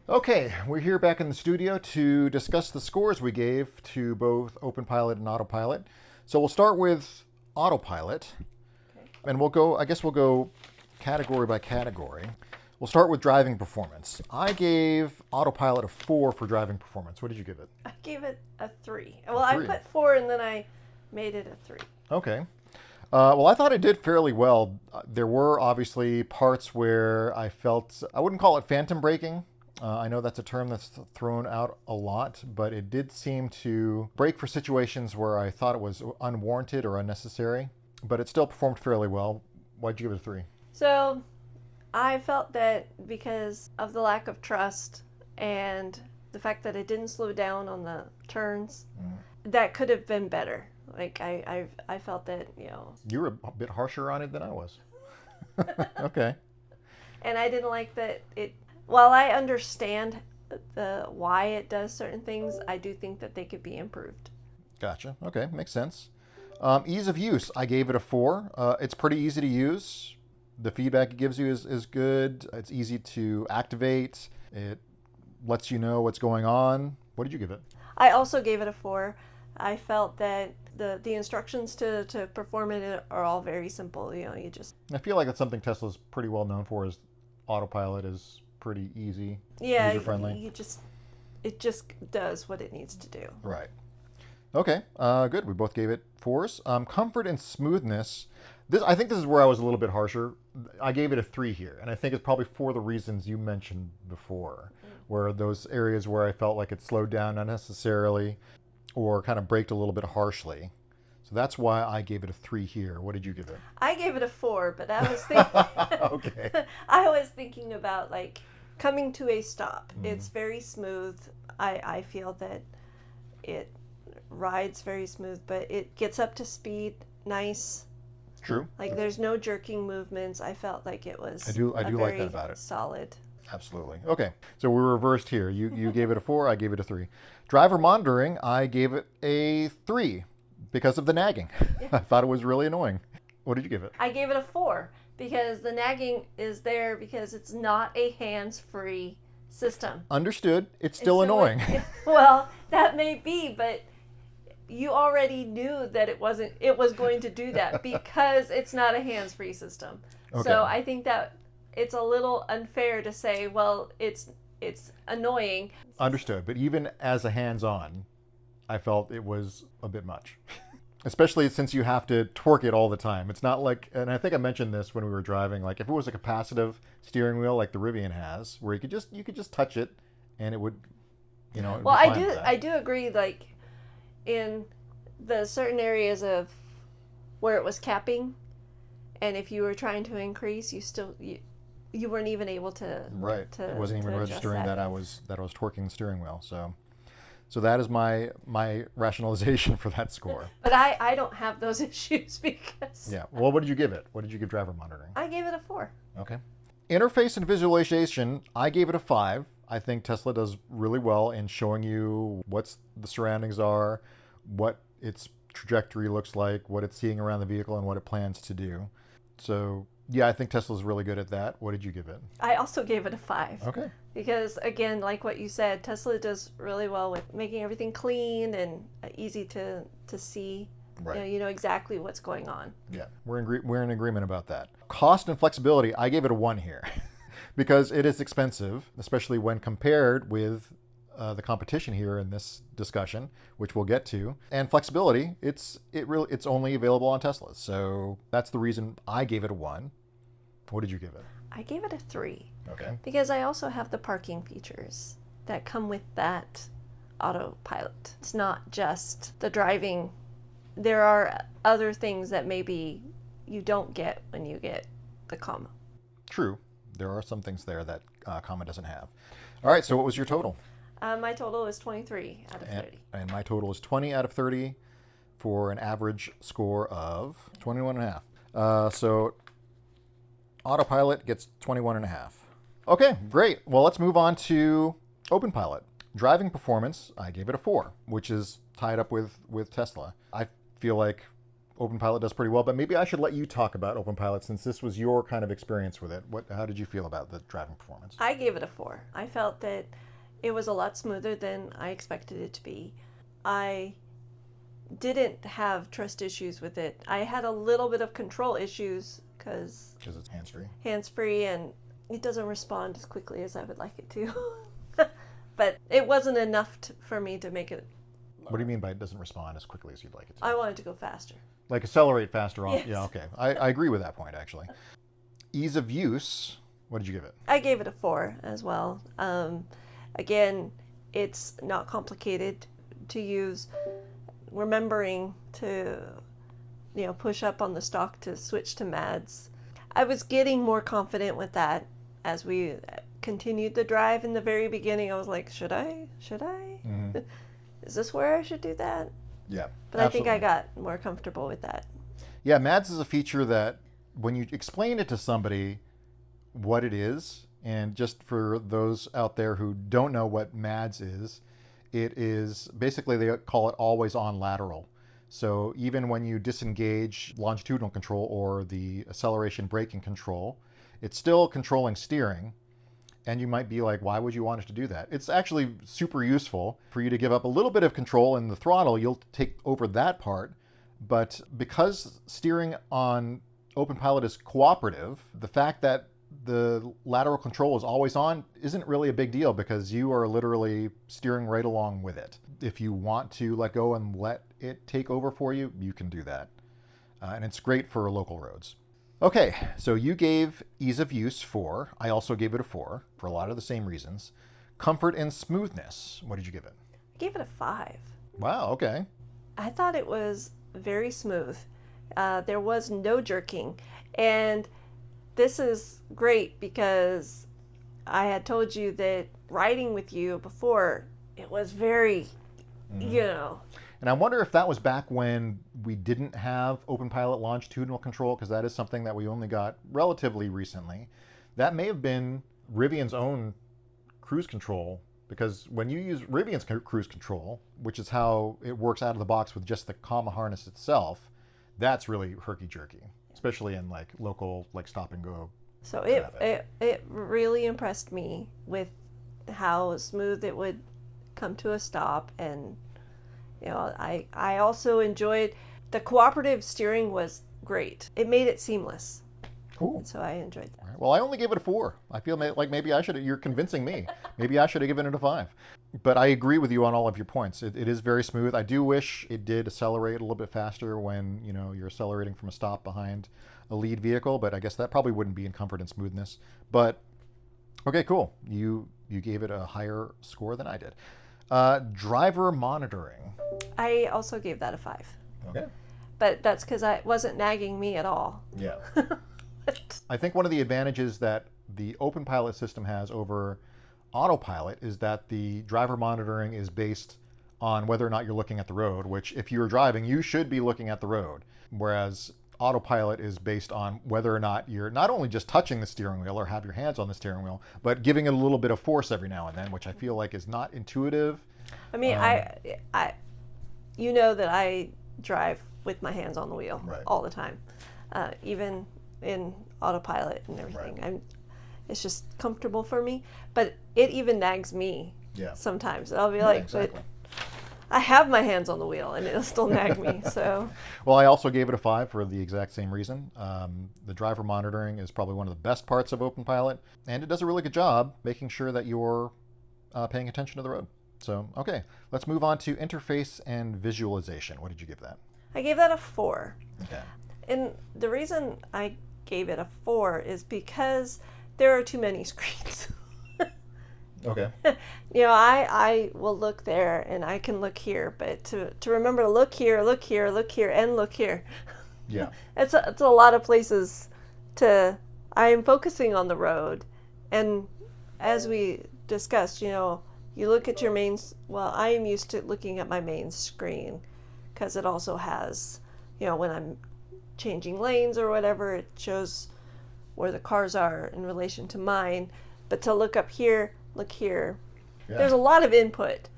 Okay, we're here back in the studio to discuss the scores we gave to both Openpilot and Autopilot. So we'll start with Autopilot, and we'll go category by category. We'll start with driving performance. I gave Autopilot a 4 for driving performance. What did you give it? I gave it a 3. Well, I 3. put 4 and then I made it a 3. Okay. Well, I thought it did fairly well. There were obviously parts where I felt, I wouldn't call it phantom braking. I know that's a term that's thrown out a lot, but it did seem to brake for situations where I thought it was unwarranted or unnecessary, but it still performed fairly well. Why'd you give it a 3? So I felt that because of the lack of trust and the fact that it didn't slow down on the turns, that could have been better. Like I felt that, You were a bit harsher on it than I was. Okay. And I didn't like that it, while I understand why it does certain things, I do think that they could be improved. Gotcha. Okay, makes sense. Ease of use, I gave it a 4. It's pretty easy to use. The feedback it gives you is good. It's easy to activate. It lets you know what's going on. What did you give it? I also gave it a 4. I felt that the instructions to perform it are all very simple. You just... I feel like that's something Tesla's pretty well known for, is Autopilot is pretty easy, user-friendly. It just does what it needs to do. Right. Okay, good. We both gave it 4s. Comfort and smoothness. I think this is where I was a little bit harsher. I gave it a 3 here, and I think it's probably for the reasons you mentioned before, where those areas where I felt like it slowed down unnecessarily or kind of braked a little bit harshly. So that's why I gave it a 3 here. What did you give it? I gave it a 4, but I was thinking, Okay. I was thinking about like coming to a stop. It's very smooth. I feel that it rides very smooth, but it gets up to speed nice. True. Like there's no jerking movements. I felt like it was I do like very that about it. solid. Absolutely. Okay, so we're reversed here. You gave it a 4, I gave it a 3. Driver monitoring, I gave it a 3 because of the nagging. I thought it was really annoying. What did you give it? I gave it a 4 because the nagging is there because it's not a hands-free system. Understood. It's still annoying. Well, that may be, but you already knew that it was going to do that because it's not a hands-free system. Okay. So I think that it's a little unfair to say, well, it's annoying. Understood. But even as a hands-on, I felt it was a bit much. Especially since you have to torque it all the time. It's not like, and I think I mentioned this when we were driving, like if it was a capacitive steering wheel like the Rivian has, where you could just touch it and it would, it would Well, be fine with that. I do agree, like in the certain areas of where it was capping, and if you were trying to increase, you weren't even able to. Right. It wasn't even to adjust registering that I was torquing the steering wheel. So that is my rationalization for that score. But I don't have those issues because Yeah. Well, what did you give it? What did you give driver monitoring? I gave it a 4. Okay. Interface and visualization, I gave it a 5. I think Tesla does really well in showing you what the surroundings are, what its trajectory looks like, what it's seeing around the vehicle, and what it plans to do. So, yeah, I think Tesla's really good at that. What did you give it? I also gave it a 5. Okay. Because again, like what you said, Tesla does really well with making everything clean and easy to see. Right. You know exactly what's going on. Yeah, we're in agreement about that. Cost and flexibility, I gave it a 1 here because it is expensive, especially when compared with the competition here in this discussion, which we'll get to. And flexibility, it's only available on Teslas, so that's the reason I gave it a 1. What did you give it? I gave it a 3. Okay. Because I also have the parking features that come with that autopilot. It's not just the driving. There are other things that maybe you don't get when you get the Comma. True. There are some things there that Comma doesn't have. All right, so what was your total? My total is 23 out of 30. And my total is 20 out of 30 for an average score of 21.5. So Autopilot gets 21.5. Okay, great. Well, let's move on to Openpilot. Driving performance, I gave it a 4, which is tied up with Tesla. I feel like Openpilot does pretty well, but maybe I should let you talk about Openpilot since this was your kind of experience with it. How did you feel about the driving performance? I gave it a 4. I felt that it was a lot smoother than I expected it to be. I didn't have trust issues with it. I had a little bit of control issues because it's hands-free. Hands-free, and it doesn't respond as quickly as I would like it to. But it wasn't enough for me to make it. What do you mean by it doesn't respond as quickly as you'd like it to? I wanted to go faster. Like accelerate faster on? Yes. Yeah, okay. I agree with that point, actually. Ease of use, what did you give it? I gave it a 4 as well. Again, it's not complicated to use. Remembering to, push up on the stalk to switch to MADS. I was getting more confident with that as we continued the drive. In the very beginning, I was like, should I? Mm-hmm. Is this where I should do that? Yeah. But absolutely. I think I got more comfortable with that. Yeah, MADS is a feature that when you explain it to somebody what it is, and just for those out there who don't know what MADS is, it is basically, they call it always on lateral. So even when you disengage longitudinal control or the acceleration braking control, it's still controlling steering. And you might be like, why would you want us to do that? It's actually super useful for you to give up a little bit of control in the throttle. You'll take over that part. But because steering on Openpilot is cooperative, the fact that the lateral control is always on isn't really a big deal because you are literally steering right along with it. If you want to let go and let it take over for you, you can do that. And it's great for local roads. Okay, so you gave ease of use 4. I also gave it a 4 for a lot of the same reasons. Comfort and smoothness, what did you give it? I gave it a 5. Wow, okay. I thought it was very smooth. There was no jerking. And this is great because I had told you that riding with you before, it was very, you know. And I wonder if that was back when we didn't have Openpilot longitudinal control, because that is something that we only got relatively recently. That may have been Rivian's own cruise control, because when you use Rivian's cruise control, which is how it works out of the box with just the Comma harness itself, that's really herky-jerky, especially in like local, like stop and go. So it really impressed me with how smooth it would come to a stop. And you know, I also enjoyed the cooperative steering was great. It made it seamless. Cool. And so I enjoyed that. All right. Well, I only gave it a 4. I feel like maybe I should have, you're convincing me. Maybe I should have given it a 5. But I agree with you on all of your points. It is very smooth. I do wish it did accelerate a little bit faster when, you know, you're accelerating from a stop behind a lead vehicle, but I guess that probably wouldn't be in comfort and smoothness. But okay, cool. You gave it a higher score than I did. Driver monitoring. I also gave that a 5. Okay. But that's because it wasn't nagging me at all. Yeah. I think one of the advantages that the Openpilot system has over Autopilot is that the driver monitoring is based on whether or not you're looking at the road, which if you're driving, you should be looking at the road. Whereas Autopilot is based on whether or not you're not only just touching the steering wheel or have your hands on the steering wheel, but giving it a little bit of force every now and then, which I feel like is not intuitive. I mean, I you know that I drive with my hands on the wheel all the time, even in Autopilot and everything. Right. It's just comfortable for me, but it even nags me sometimes. I'll be like, exactly. but I have my hands on the wheel and it'll still nag me. So, well, I also gave it a 5 for the exact same reason. The driver monitoring is probably one of the best parts of Openpilot, and it does a really good job making sure that you're paying attention to the road. So, okay, let's move on to interface and visualization. What did you give that? I gave that a 4. Okay. And the reason I gave it a 4 is because there are too many screens. Okay. You know, I will look there and I can look here, but to remember to look here, look here, look here, and look here. Yeah. It's a lot of places to. I am focusing on the road, and as we discussed, you know, you look at your main. Well, I am used to looking at my main screen because it also has, you know, when I'm changing lanes or whatever, it shows where the cars are in relation to mine. But to look up here, look here, there's a lot of input.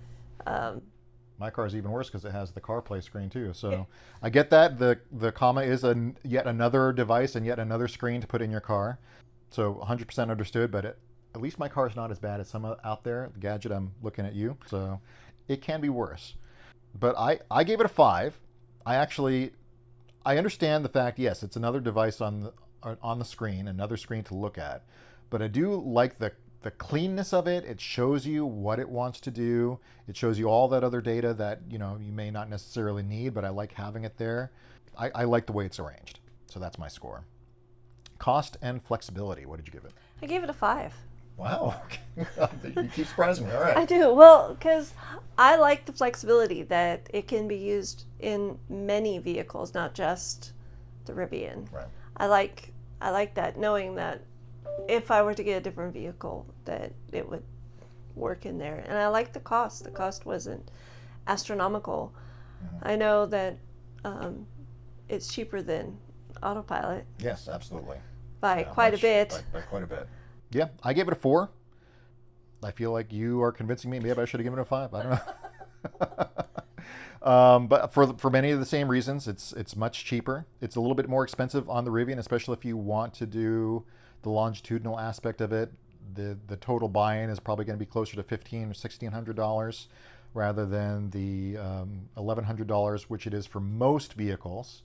My car is even worse because it has the CarPlay screen too. So I get that the Comma is yet another device and yet another screen to put in your car. So 100% understood, but at least my car is not as bad as some out there. The gadget, I'm looking at you. So it can be worse. But I gave it a 5. I understand the fact, yes, it's another device on the screen, another screen to look at. But I do like the cleanness of it. It shows you what it wants to do. It shows you all that other data that, you know, you may not necessarily need, but I like having it there. I like the way it's arranged. So that's my score. Cost and flexibility. What did you give it? I gave it a 5. Wow. You keep surprising me. All right. I do. Well, because I like the flexibility that it can be used in many vehicles, not just the Rivian. Right. I like that, knowing that if I were to get a different vehicle, that it would work in there. And I like the cost. The cost wasn't astronomical. Mm-hmm. I know that it's cheaper than Autopilot. Yes, absolutely. By quite a bit. By quite a bit. Yeah, I gave it a 4. I feel like you are convincing me. Maybe I should have given it a 5. I don't know. But for many of the same reasons, it's much cheaper. It's a little bit more expensive on the Rivian, especially if you want to do the longitudinal aspect of it. The total buy-in is probably going to be closer to $1,500 or $1,600 rather than the $1,100, which it is for most vehicles,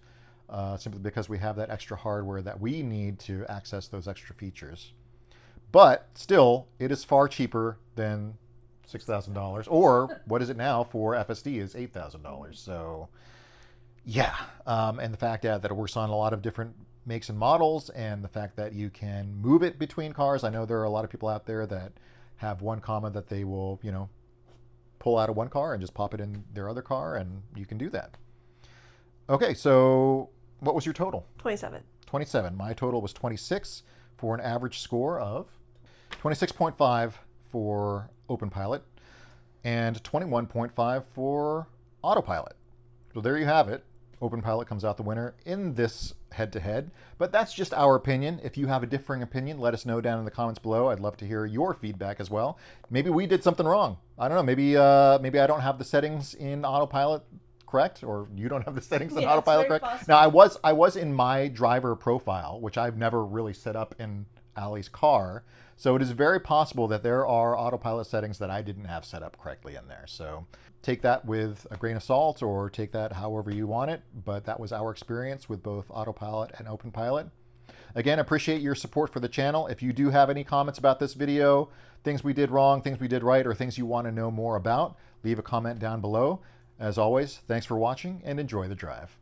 simply because we have that extra hardware that we need to access those extra features. But still, it is far cheaper than $6,000, or what is it now for FSD is $8,000. So yeah, and the fact that it works on a lot of different makes and models, and the fact that you can move it between cars. I know there are a lot of people out there that have one Comma that they will, you know, pull out of one car and just pop it in their other car, and you can do that. Okay, so what was your total? 27. 27. My total was 26 for an average score of 26.5 for Openpilot and 21.5 for Autopilot. So there you have it. Openpilot comes out the winner in this head-to-head, but that's just our opinion. If you have a differing opinion, let us know down in the comments below. I'd love to hear your feedback as well. Maybe we did something wrong. I don't know. Maybe I don't have the settings in Autopilot correct, or you don't have the settings in Autopilot correct. Possible. Now, I was in my driver profile, which I've never really set up in Allie's car. So it is very possible that there are Autopilot settings that I didn't have set up correctly in there. So take that with a grain of salt, or take that however you want it. But that was our experience with both Autopilot and Openpilot. Again, appreciate your support for the channel. If you do have any comments about this video, things we did wrong, things we did right, or things you want to know more about, leave a comment down below. As always, thanks for watching and enjoy the drive.